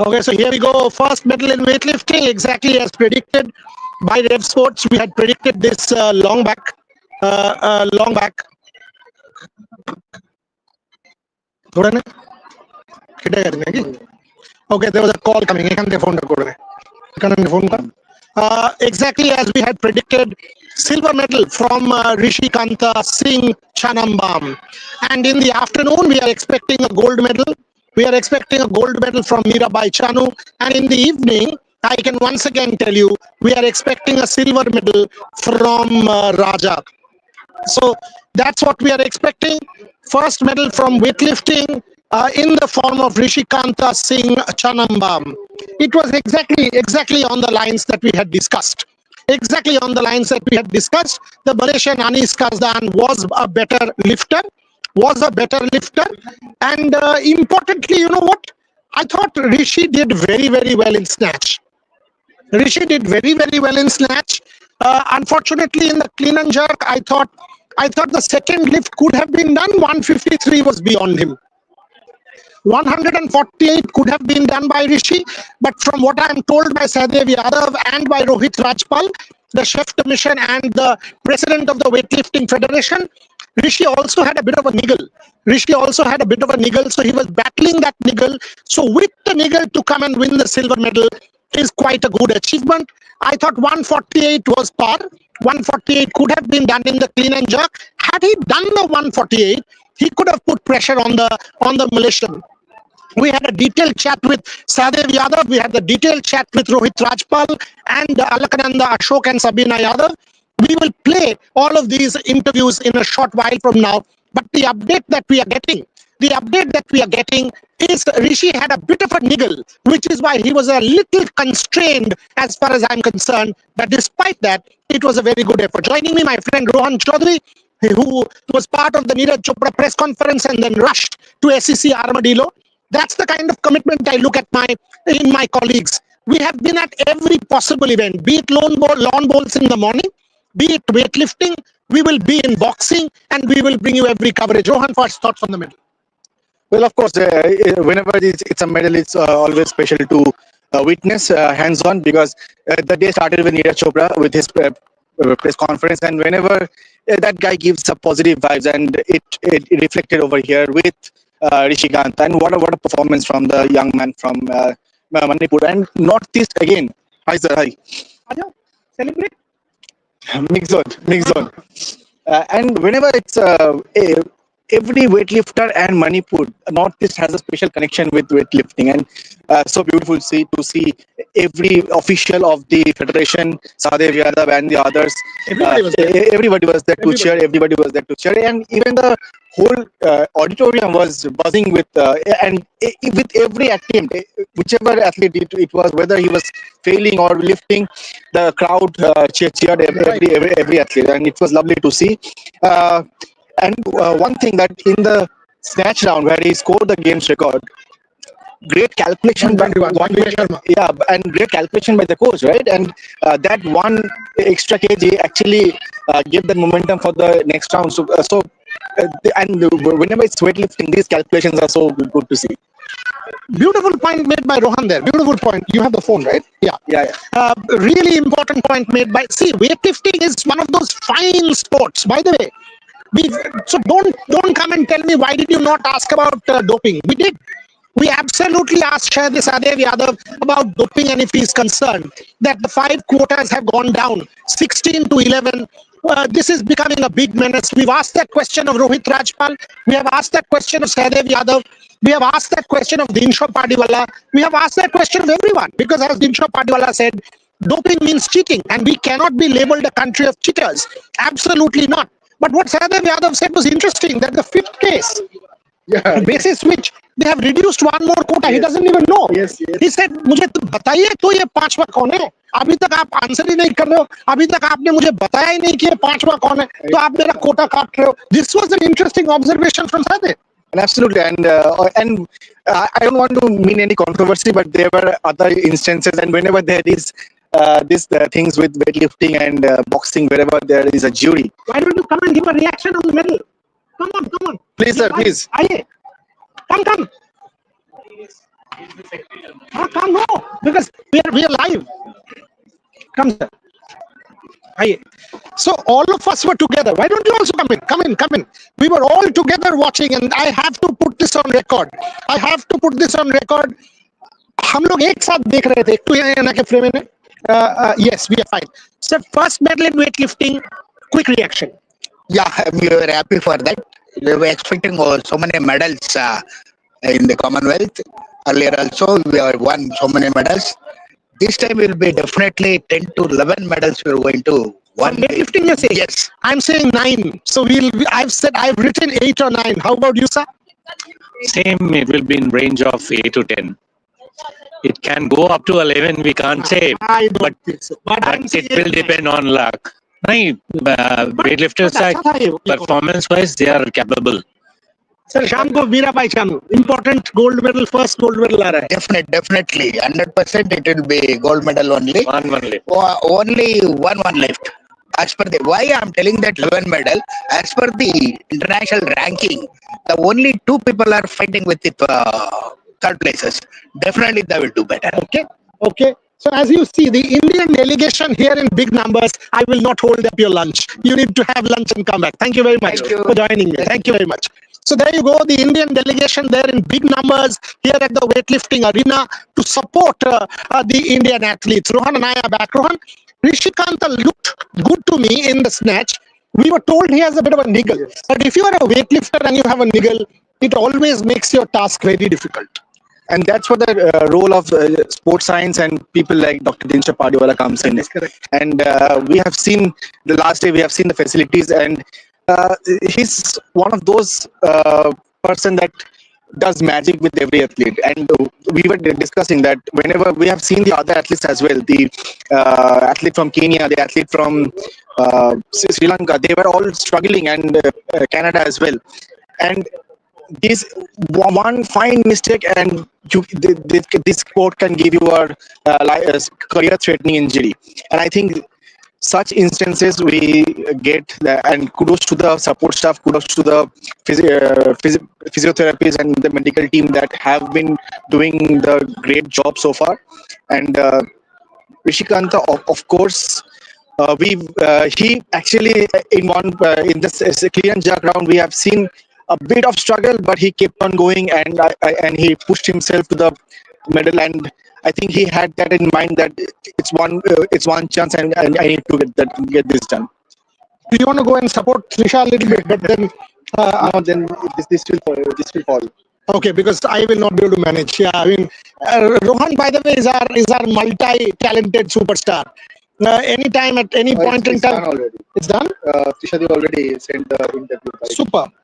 Okay, so here we go. First medal in weightlifting, exactly as predicted by Rev Sports. We had predicted this long back. Long back. Okay, there was a call coming. Exactly as we had predicted, silver medal from Rishi Kanta Singh Chanambam. And in the afternoon, we are expecting a gold medal. We are expecting a gold medal from Mirabai Chanu. And in the evening, I can once again tell you, we are expecting a silver medal from Raja. So that's what we are expecting. First medal from weightlifting in the form of Rishikanta Singh Chanambam. It was exactly on the lines that we had discussed. Exactly on the lines that we had discussed. The Malaysian Anis Kazdan was a better lifter. And importantly, you know what? I thought Rishi did very well in snatch. Unfortunately, in the clean and jerk, I thought the second lift could have been done. 153 was beyond him. 148 could have been done by Rishi, but from what I am told by Sadev Yadav and by Rohit Rajpal, the chef de mission and the president of the Weightlifting Federation, Rishi also had a bit of a niggle. So he was battling that niggle. So with the niggle to come and win the silver medal is quite a good achievement. I thought 148 was par. 148 could have been done in the clean and jerk. Had he done the 148, he could have put pressure on the Malaysian. We had a detailed chat with Sadev Yadav. We had the detailed chat with Rohit Rajpal and Alakananda Ashok and Sabina Yadav. We will play all of these interviews in a short while from now. But the update that we are getting is Rishi had a bit of a niggle, which is why he was a little constrained as far as I'm concerned. But despite that, it was a very good effort. Joining me, my friend Rohan Chaudhary, who was part of the Neeraj Chopra press conference and then rushed to SEC Armadillo. That's the kind of commitment I look at in my colleagues. We have been at every possible event, be it lawn bowls in the morning, be it weightlifting, we will be in boxing, and we will bring you every coverage. Rohan, first thoughts on the medal. Well, of course, whenever it's a medal, it's always special to witness hands-on, because the day started with Neeraj Chopra with his press conference, and whenever that guy gives some positive vibes, and it reflected over here with Rishi Kanta, and what a performance from the young man from Manipur and Northeast again. Hi sir, hi. Ajo, celebrate. Mix zone. And whenever it's every weightlifter and Manipur, Northeast has a special connection with weightlifting, and so beautiful to see every official of the federation, Sadev Yadav and the others. Everybody was there to cheer. Everybody was there to cheer, and even the whole auditorium was buzzing with and with every attempt, whichever athlete it was, whether he was failing or lifting, the crowd cheered every athlete, and it was lovely to see. And one thing that in the snatch round where he scored the game's record, great calculation by great calculation by the coach, right? And that one extra kg actually gave the momentum for the next round. And whenever it's weightlifting, these calculations are so good to see. Beautiful point made by Rohan there. Beautiful point. You have the phone, right? Yeah. Really important point made by. See, weightlifting is one of those fine sports. By the way, so don't come and tell me why did you not ask about doping. We did. We absolutely asked Sadev Yadav about doping, and if he's concerned that the 5 quotas have gone down 16 to 11. This is becoming a big menace. We've asked that question of Rohit Rajpal. We have asked that question of Sadev Yadav. We have asked that question of Dinshaw Padiwala. We have asked that question of everyone, because as Dinshaw Padiwala said, doping means cheating, and we cannot be labeled a country of cheaters. Absolutely not. But what Sadev Yadav said was interesting, that the 5th case, basis which they have reduced one more quota, he doesn't even know. He said, मुझे तो बताइए तो ये 5वां कौन है? अभी तक आप आंसर ही नहीं कर रहे हो. अभी तक आपने मुझे बताया ही नहीं कि ये 5वां कौन है. तो आप मेरा कोटा काट रहे हो. This was an interesting observation from Sadev. And absolutely, and I don't want to mean any controversy, but there were other instances, and whenever there is these things with weightlifting and boxing, wherever there is a jury. Why don't you come and give a reaction on the medal? Come on. Please, sir, please. Come. Come no, because we are live. Come sir. Aye. So all of us were together. Why don't you also come in? Come in, come in. We were all together watching, and I have to put this on record. I have to put this on record. हम लोग एक साथ देख रहे थे. तू यहाँ ना के frame में. Yes, we are fine. So first medal in weightlifting. Quick reaction. Yeah, we were happy for that. We were expecting so many medals in the Commonwealth. Earlier also, we have won so many medals. This time will be definitely 10 to 11 medals we are going to One win. weightlifting, you're saying? Yes. I'm saying 9. So I've written 8 or 9. How about you, sir? Same, it will be in range of 8 to 10. It can go up to 11, we can't say, I don't but think so. But I'm but saying it will 8, 9. depend on luck. नहीं, weightlifters but अच्छा था ये- are performance-wise, they are capable. Sir शाम को Mirabai Chanu important gold medal, first gold medal आ रहा है. Definitely, 100% it will be gold medal only. One left. Only one left. As per the why I'm telling that 11 medal, as per the international ranking, the only 2 people are fighting with the third places. Definitely they will do better. Okay. So as you see, the Indian delegation here in big numbers. I will not hold up your lunch. You need to have lunch and come back. Thank you very much Thank you. for joining me. Thank you very much. So there you go, the Indian delegation there in big numbers here at the weightlifting arena to support the Indian athletes. Rohan and I are back. Rohan, Rishikanta looked good to me in the snatch. We were told he has a bit of a niggle. But if you are a weightlifter and you have a niggle, it always makes your task very difficult. And that's where the role of sports science and people like Dr. Dinsha Padiwala comes in. And we have seen the last day, we have seen the facilities, and he's one of those person that does magic with every athlete. And we were discussing that whenever we have seen the other athletes as well, the athlete from Kenya, the athlete from Sri Lanka, they were all struggling, and Canada as well. And this one fine mistake and this sport can give you a career-threatening injury. And I think such instances we get, and kudos to the support staff, kudos to the physiotherapists and the medical team that have been doing the great job so far. And Rishikanta, of course, he actually in this clean and jerk round we have seen a bit of struggle, but he kept on going, and he pushed himself to the medal. And I think he had that in mind that it's one chance, and I need to get this done. Do you want to go and support Trisha a little bit? But then, No, then this will fall. okay, because I will not be able to manage. Yeah, I mean, Rohan, by the way, is our multi-talented superstar. Anytime at any point in It's time, done already. it's done. Trisha already sent the interview.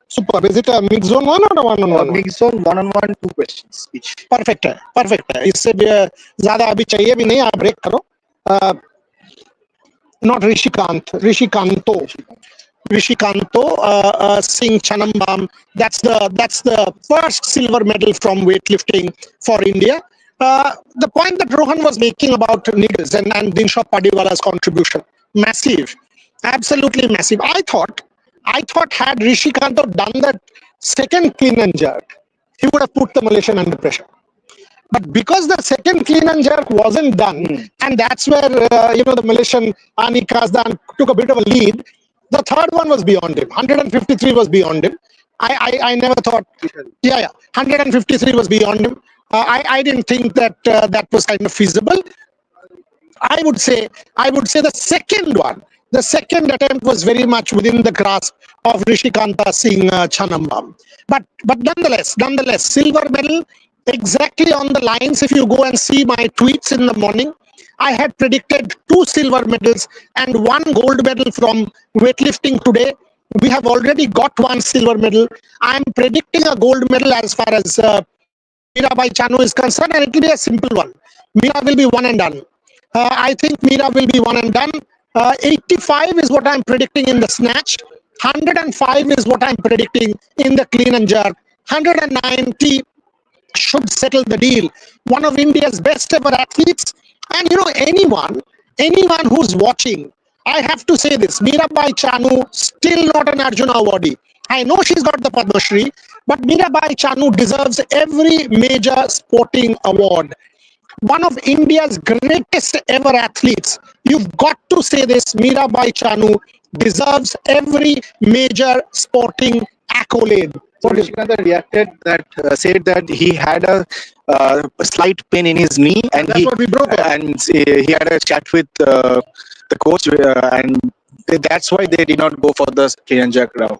Super. Is it a mix zone 1 or a 1-on-1? Mix zone 1-on-1, 2 questions each. Perfect है. इससे ज्यादा अभी चाहिए भी नहीं. आप break करो. Not Rishikanto Singh Chanambam. That's the first silver medal from weightlifting for India. The point that Rohan was making about niggles and Dinsha Padiwala's contribution, massive, absolutely massive. I thought had Rishikanto done that second clean and jerk, he would have put the Malaysian under pressure. But because the second clean and jerk wasn't done, and that's where the Malaysian Ani Kazdan took a bit of a lead. The third one was beyond him. 153 was beyond him. I never thought. Yeah. 153 was beyond him. I didn't think that that was kind of feasible. I would say the second one. The second attempt was very much within the grasp of Rishikanta Singh Chanambam. But nonetheless, silver medal, exactly on the lines. If you go and see my tweets in the morning, I had predicted 2 silver medals and 1 gold medal from weightlifting today. We have already got 1 silver medal. I am predicting a gold medal as far as Mirabai Chanu is concerned, and it will be a simple one. Mira will be one and done. I think Mira will be one and done. 85 is what I'm predicting in the snatch. 105 is what I'm predicting in the clean and jerk. 190 should settle the deal. One of India's best ever athletes. And anyone who's watching, I have to say this, Mirabai Chanu, still not an Arjuna awardee. I know she's got the Padma Shri, But Mirabai Chanu deserves every major sporting award. One of India's greatest ever athletes. You've got to say this, Mirabai Chanu deserves every major sporting accolade. So Rishikanta reacted that said that he had a slight pain in his knee, and That's what we broke up. and he had a chat with the coach, and that's why they did not go for the clean jack round,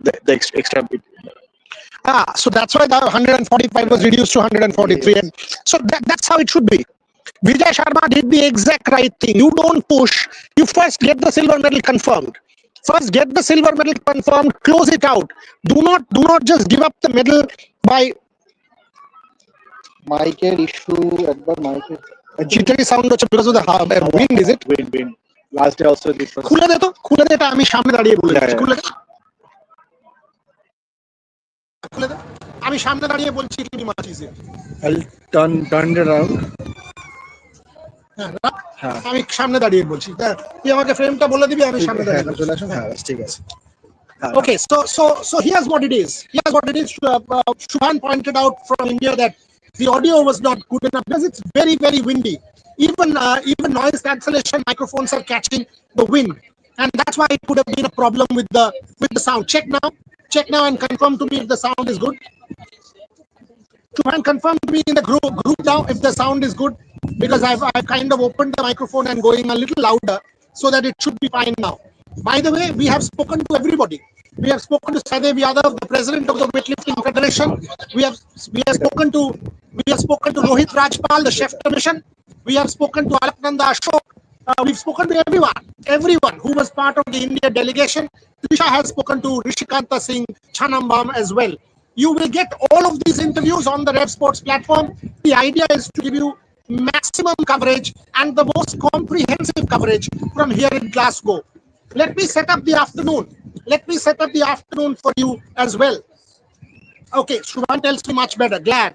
the extra bit. So that's why the 145 was reduced to 143. And so that's how it should be. Vijay Sharma did the exact right thing. You don't push. You first get the silver medal confirmed. First get the silver medal confirmed. Close it out. Do not just give up the medal by Michael issue at the Michael. jittery sound because of the wind. Is it? Wind. Last day also this was. খুলে দে তো, খুলে দে, এটা আমি সামনে দাঁড়িয়ে বলে দিচ্ছি। খুলে দে। খুলে দে। আমি সামনে দাঁড়িয়ে বলছি কি মাছ is. I'll turn it around. হ্যাঁ, আমি সামনে দাঁড়িয়ে বলছি। তুই আমাকে ফ্রেমটা বলে দিবি, আমি সামনে দাঁড়িয়ে বলছি। চলে আসুন। হ্যাঁ, ঠিক আছে। Okay, so here's what it is. Here's what it is. Shubhan pointed out from India that the audio was not good enough because it's very, very windy. Even noise cancellation microphones are catching the wind, and that's why it could have been a problem with the sound. Check now, and confirm to me if the sound is good. Shubhan, confirm to me in the group now if the sound is good, because I've kind of opened the microphone and going a little louder so that it should be fine now. By the way, we have spoken to everybody. We have spoken to Sadev Yadav, the president of the Weightlifting Federation. We have spoken to Rohit Rajpal, the chef commission. We have spoken to Alaknanda Ashok. We've spoken to everyone who was part of the India delegation. Trisha has spoken to Rishikanta Singh Chanambam as well. You will get all of these interviews on the Rev Sports platform. The idea is to give you maximum coverage and the most comprehensive coverage from here in Glasgow. Let me set up the afternoon. Let me set up the afternoon for you as well. Okay, Shubhan tells me much better. Glad.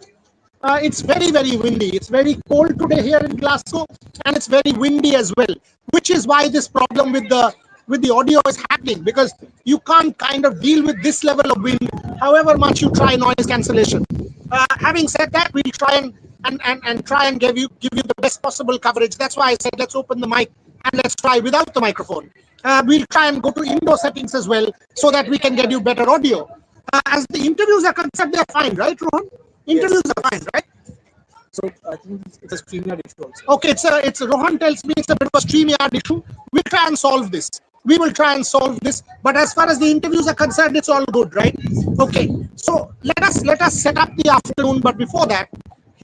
It's very, very windy. It's very cold today here in Glasgow, and it's very windy as well, which is why this problem with the audio is happening, because you can't kind of deal with this level of wind, however much you try noise cancellation. Having said that, we'll try and try and give you the best possible coverage. That's why I said let's open the mic and let's try without the microphone. We'll try and go to indoor settings as well so that we can get you better audio. As the interviews are concerned, they're fine, right, Rohan? Interviews are fine, right? So I think it's a StreamYard issue also. Okay, it's Rohan tells me it's a bit of a StreamYard issue. We'll try and solve this. We will try and solve this. But as far as the interviews are concerned, it's all good, right? Okay, so let us set up the afternoon. But before that,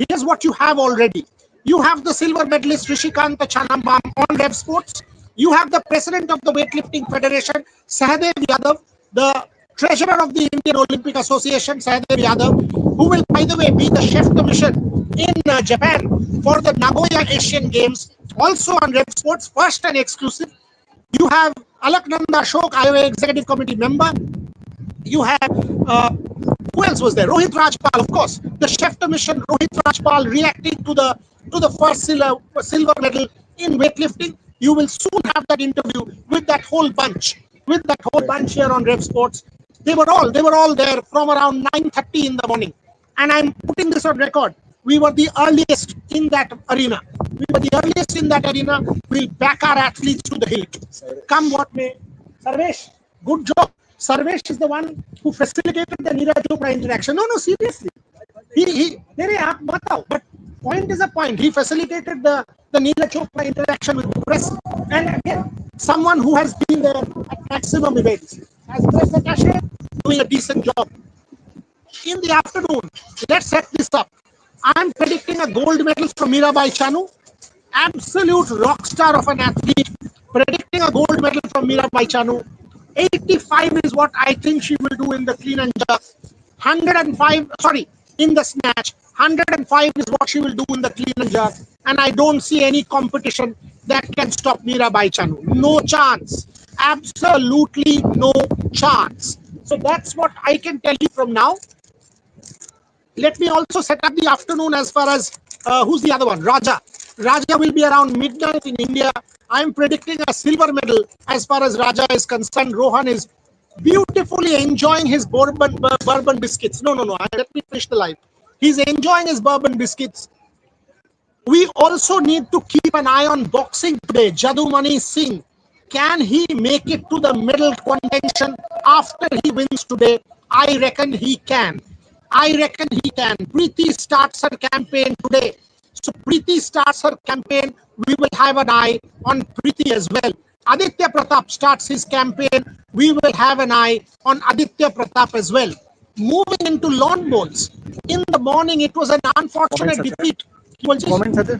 here's what you have already. You have the silver medalist Rishikanta Chanambam on Rev Sports. You have the president of the Weightlifting Federation, Sahadev Yadav, the treasurer of the Indian Olympic Association, Sahadev Yadav, who will, by the way, be the chef commission in Japan for the Nagoya Asian Games, also on Rev Sports, first and exclusive. You have Alaknanda Ashok, IOA Executive Committee member. You have, who else was there? Rohit Rajpal, of course. The chef commission, Rohit Rajpal, reacting to the first silver medal in weightlifting. You will soon have that interview with that whole bunch here on Rev Sports. They were all there from around 9:30 in the morning. And I'm putting this on record. We were the earliest in that arena. We'll back our athletes to the hilt. Come what may. Sarvesh, good job. Sarvesh is the one who facilitated the Neeraj Chopra interaction. No, seriously. But point is a point. He facilitated the Neeraj Chopra interaction with the press. And again, someone who has been there at maximum events. As press attaché, doing a decent job. In the afternoon, let's set this up. I'm predicting a gold medal from Mirabai Chanu. Absolute rock star of an athlete. Predicting a gold medal from Mirabai Chanu. 85 is what I think she will do in the clean and jerk. In the snatch. 105 is what she will do in the clean and jerk. And I don't see any competition that can stop Mirabai Chanu. No chance. Absolutely no chance. So that's what I can tell you from now. Let me also set up the afternoon as far as who's the other one? Raja. Raja will be around midnight in India. I'm predicting a silver medal as far as Raja is concerned. Rohan is beautifully enjoying his bourbon biscuits. No, no, no. Let me finish the live. He's enjoying his bourbon biscuits. We also need to keep an eye on boxing today. Jadumani Singh, can he make it to the medal contention after he wins today? I reckon he can. I reckon he can. Preeti starts her campaign today. So Preeti starts her campaign. We will have an eye on Preeti as well. Aditya Pratap starts his campaign. We will have an eye on Aditya Pratap as well. Moving into lawn bowls. In the morning, it was an unfortunate defeat. Comments are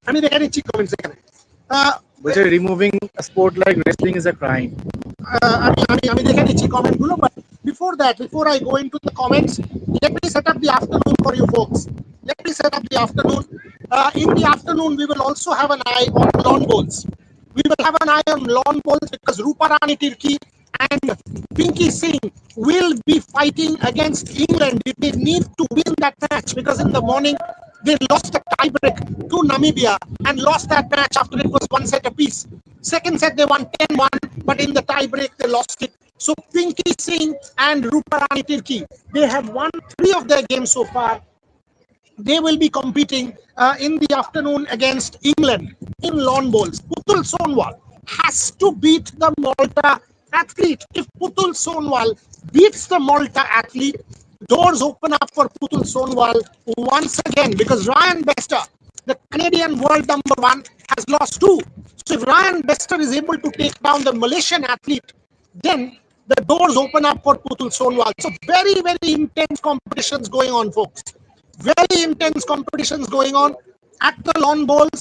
আমি দেখে নিচ্ছি comments এখানে which are removing a sport like wrestling is a crime. আমি দেখে নিচ্ছি comment গুলো, but before I go into the comments, let me set up the afternoon for you folks. Let me set up the afternoon. In the afternoon, we will also have an eye on lawn bowls. We will have an eye on lawn bowls because Rupa Rani Tirki and Pinky Singh will be fighting against England. They need to win that match because in the morning they lost a tiebreak to Namibia and lost that match after it was one set apiece. Second set they won 10-1, but in the tiebreak they lost it. So Pinky Singh and Rupa Rani Tirki, they have won 3 of their games so far. They will be competing in the afternoon against England in lawn bowls. Putul Sonwal has to beat the Malta athlete. If Putul Sonwal beats the Malta athlete, doors open up for Putul Sonwal once again because Ryan Bester, the Canadian world number 1, has lost 2. So if Ryan Bester is able to take down the Malaysian athlete, then the doors open up for Putul Sonwal. So very, very intense competitions going on, folks. Very intense competitions going on at the lawn bowls,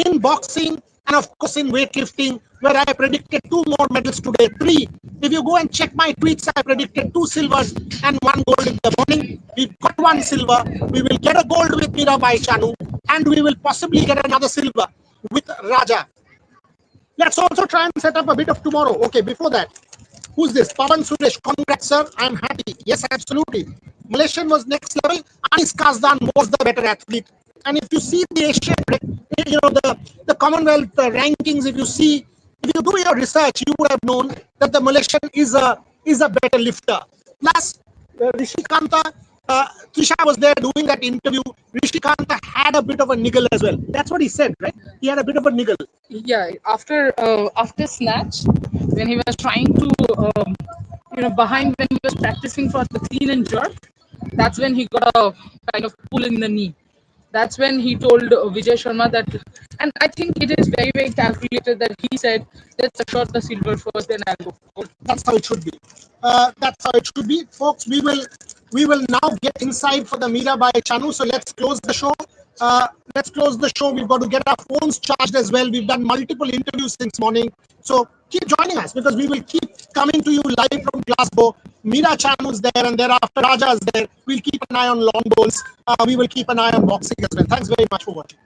in boxing, and of course in weightlifting, where I predicted 2 more medals today, 3. If you go and check my tweets, I predicted 2 silvers and 1 gold in the morning. We've got 1 silver. We will get a gold with Mirabai Chanu, and we will possibly get another silver with Raja. Let's also try and set up a bit of tomorrow. Okay, before that, who's this? Pavan Suresh. Congrats, sir. I'm happy. Yes, absolutely. Malaysian was next level. Anis Kazdan was the better athlete. And if you see the Asian, the Commonwealth rankings, if you do your research, you would have known that the Malaysian is a better lifter. Plus, Rishi Kanta, Trisha was there doing that interview. Rishi Kanta had a bit of a niggle as well. That's what he said, right? He had a bit of a niggle. Yeah, after snatch, when he was trying to, behind when he was practicing for the clean and jerk, that's when he got a kind of pull in the knee. That's when he told Vijay Sharma that, and I think it is very, very calculated that he said, let's assure the silver first, then I'll go forward. That's how it should be. That's how it should be. Folks, we will now get inside for the Mirabai Chanu. So let's close the show. We've got to get our phones charged as well. We've done multiple interviews since morning. So keep joining us because we will keep coming to you live from Glasgow. Mira Chanu's there and thereafter Raja's there. We'll keep an eye on lawn bowls. We will keep an eye on boxing as well. Thanks very much for watching.